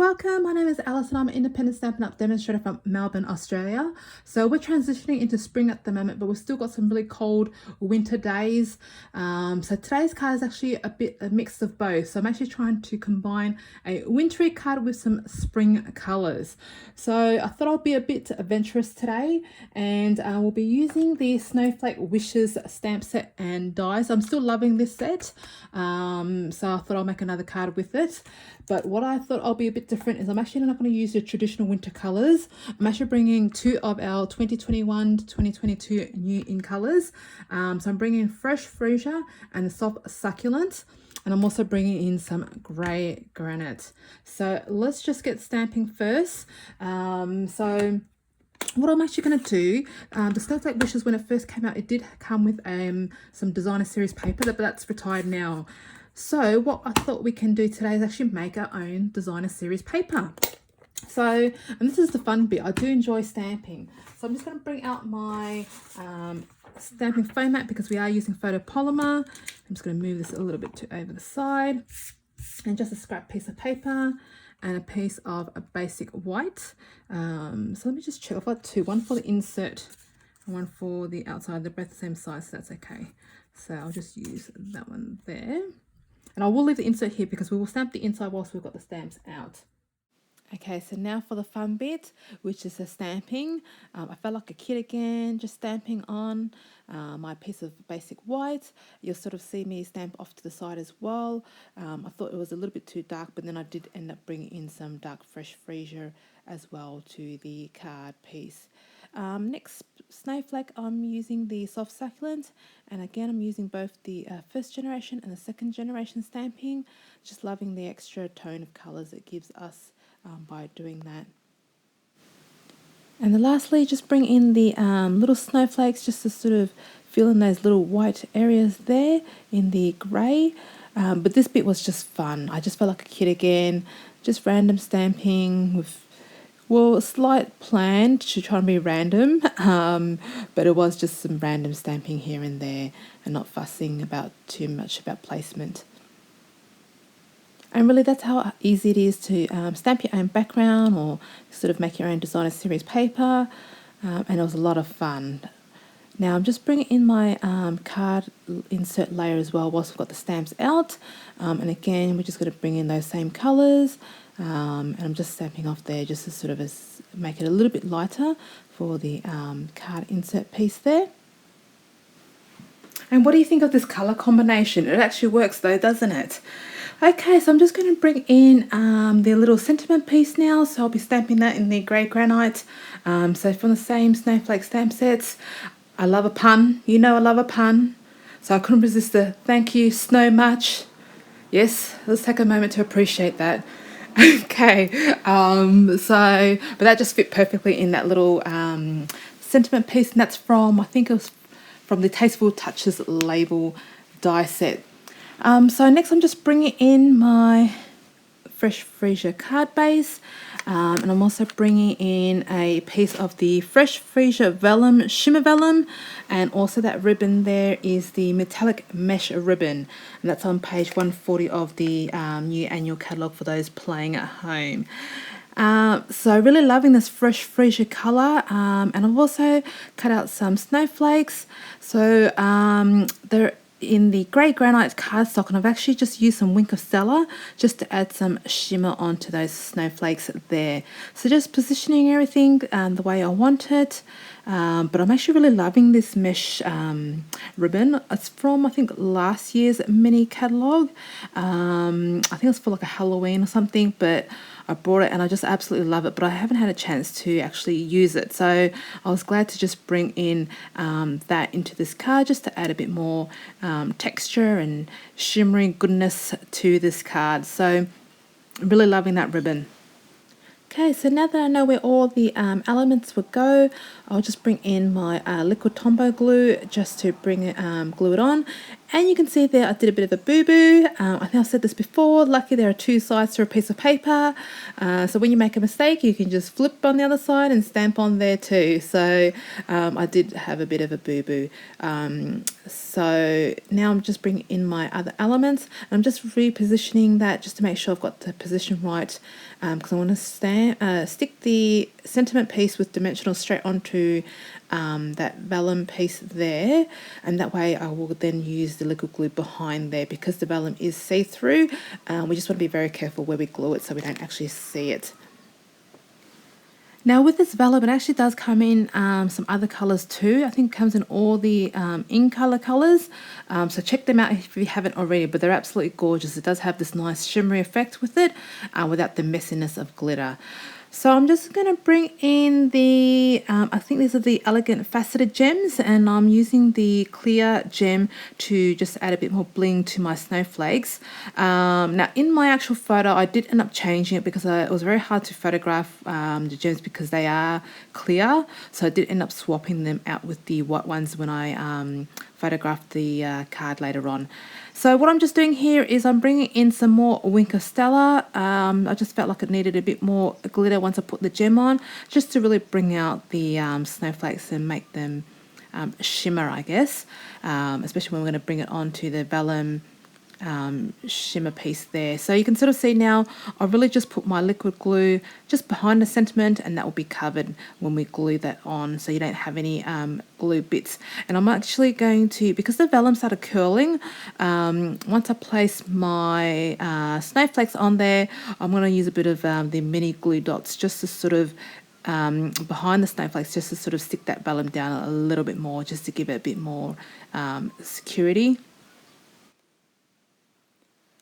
welcome. My name is Alice and I'm an independent Stampin' Up demonstrator from Melbourne, Australia. So we're transitioning into spring at the moment, but we've still got some really cold winter days. So today's card is actually a mix of both. So I'm actually trying to combine a wintry card with some spring colors. So I thought I'll be a bit adventurous today, and we'll be using the Snowflake Wishes stamp set and dies. I'm still loving this set. So I thought I'll make another card with it. But what I thought I'll be a bit different is I'm actually not going to use the traditional winter colors. I'm actually bringing two of our 2021 to 2022 new in colors. So I'm bringing in Fresh Freesia and the Soft Succulent. And I'm also bringing in some grey granite. So let's just get stamping first. So what I'm actually going to do, the Snowflake Wishes, when it first came out, it did come with some designer series paper, but that's retired now. So what I thought we can do today is actually make our own designer series paper. So, and this is the fun bit, I do enjoy stamping. So I'm just going to bring out my stamping foam mat because we are using photopolymer. I'm just going to move this a little bit to over the side. And just a scrap piece of paper and a piece of a basic white. So let me just check, I've got two, one for the insert and one for the outside. They're both the same size, so that's okay. So I'll just use that one there. And I will leave the insert here because we will stamp the inside whilst we've got the stamps out. Okay, so now for the fun bit, which is the stamping. I felt like a kid again, just stamping on my piece of basic white. You'll sort of see me stamp off to the side as well. I thought it was a little bit too dark, but then I did end up bringing in some dark Fresh Freesia as well to the card piece. Next Snowflake, I'm using the Soft Succulent, and again I'm using both the first generation and the second generation stamping. Just loving the extra tone of colours it gives us by doing that. And then lastly, just bring in the little snowflakes just to sort of fill in those little white areas there in the grey. But this bit was just fun. I just felt like a kid again, just random stamping with, well, a slight plan to try and be random, but it was just some random stamping here and there and not fussing about too much about placement. And really that's how easy it is to stamp your own background or sort of make your own designer series paper, and it was a lot of fun. Now I'm just bringing in my card insert layer as well whilst we've got the stamps out, and again we're just going to bring in those same colours, and I'm just stamping off there just to sort of make it a little bit lighter for the card insert piece there. And what do you think of this colour combination? It actually works though, doesn't it? Okay, so I'm just going to bring in the little sentiment piece now. So I'll be stamping that in the grey granite. So from the same Snowflake stamp sets. I love a pun. You know I love a pun. So I couldn't resist the thank you snow much. Yes, let's take a moment to appreciate that. Okay, but that just fit perfectly in that little sentiment piece. And that's from, I think it was from the Tasteful Touches label die set. So next I'm just bringing in my Fresh Freesia card base, and I'm also bringing in a piece of the Fresh Freesia vellum, shimmer vellum, and also that ribbon there is the metallic mesh ribbon, and that's on page 140 of the new annual catalogue for those playing at home. So really loving this Fresh Freesia colour, and I've also cut out some snowflakes. So they're in the grey granite cardstock, and I've actually just used some Wink of Stella just to add some shimmer onto those snowflakes there. So just positioning everything the way I want it. But I'm actually really loving this mesh ribbon. It's from, I think, last year's mini catalogue. I think it's for like a Halloween or something, but I bought it and I just absolutely love it, but I haven't had a chance to actually use it. So I was glad to just bring in that into this card just to add a bit more texture and shimmering goodness to this card. So I'm really loving that ribbon. Okay, so now that I know where all the elements will go, I'll just bring in my liquid Tombow glue just to bring it, glue it on. And you can see there I did a bit of a boo-boo. I think I've said this before, lucky there are two sides to a piece of paper. So when you make a mistake, you can just flip on the other side and stamp on there too. So I did have a bit of a boo-boo. So now I'm just bringing in my other elements. I'm just repositioning that just to make sure I've got the position right, because I want to stick the sentiment piece with dimensional straight onto that vellum piece there, and that way I will then use the liquid glue behind there. Because the vellum is see-through, we just want to be very careful where we glue it so we don't actually see it. Now with this vellum, it actually does come in some other colours too. I think it comes in all the in colour colours, so check them out if you haven't already, but they're absolutely gorgeous. It does have this nice shimmery effect with it without the messiness of glitter. So I'm just going to bring in the, I think these are the Elegant Faceted Gems, and I'm using the clear gem to just add a bit more bling to my snowflakes. Now in my actual photo, I did end up changing it because it was very hard to photograph the gems because they are clear. So I did end up swapping them out with the white ones when I photographed the card later on. So what I'm just doing here is I'm bringing in some more Wink of Stella. I just felt like it needed a bit more glitter once I put the gem on, just to really bring out the snowflakes and make them shimmer, I guess, especially when we're going to bring it onto the vellum shimmer piece there. So you can sort of see now I've really just put my liquid glue just behind the sentiment, and that will be covered when we glue that on, so you don't have any glue bits. And I'm actually going to, because the vellum started curling, once I place my snowflakes on there, I'm going to use a bit of the mini glue dots just to sort of behind the snowflakes, just to sort of stick that vellum down a little bit more, just to give it a bit more security.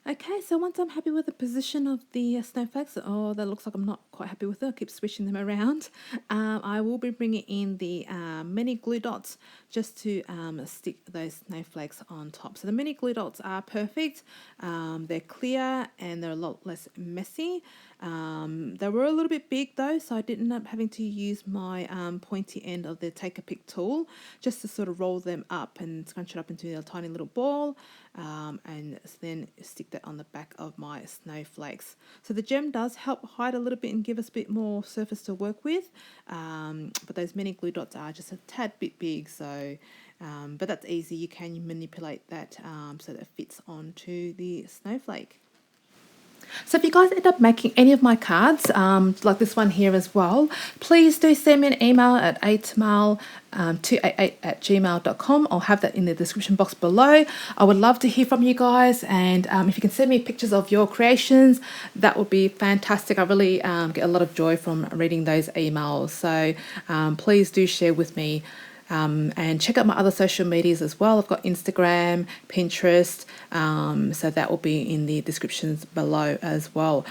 Okay, so once I'm happy with the position of the snowflakes, oh, that looks like I'm not quite happy with it, I keep switching them around, I will be bringing in the mini glue dots just to stick those snowflakes on top. So the mini glue dots are perfect, they're clear and they're a lot less messy. They were a little bit big though, so I did end up having to use my pointy end of the Take a Pick tool just to sort of roll them up and scrunch it up into a tiny little ball, and then stick that on the back of my snowflakes. So the gem does help hide a little bit and give us a bit more surface to work with, but those mini glue dots are just a tad bit big, so but that's easy. You can manipulate that so that it fits onto the snowflake. So if you guys end up making any of my cards, like this one here as well, please do send me an email at tomal288@gmail.com. I'll have that in the description box below. I would love to hear from you guys, and if you can send me pictures of your creations, that would be fantastic. I really get a lot of joy from reading those emails, so please do share with me. And check out my other social medias as well. I've got Instagram, Pinterest, so that will be in the descriptions below as well.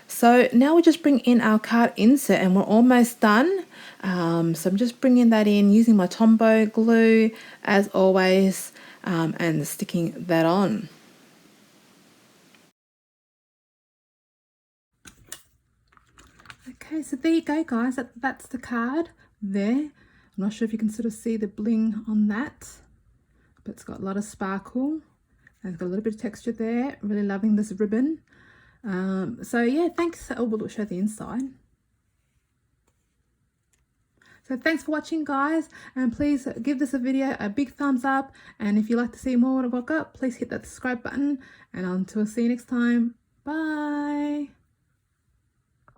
So now we just bring in our card insert, and we're almost done. So I'm just bringing that in using my Tombow glue as always, and sticking that on. Okay, so there you go guys, that's the card there. I'm not sure if you can sort of see the bling on that, but it's got a lot of sparkle and it's got a little bit of texture there. Really loving this ribbon. So yeah, thanks. Oh, we'll show the inside. So thanks for watching guys, and please give this video a big thumbs up, and if you'd like to see more what I've got, please hit that subscribe button, and until see you next time, bye.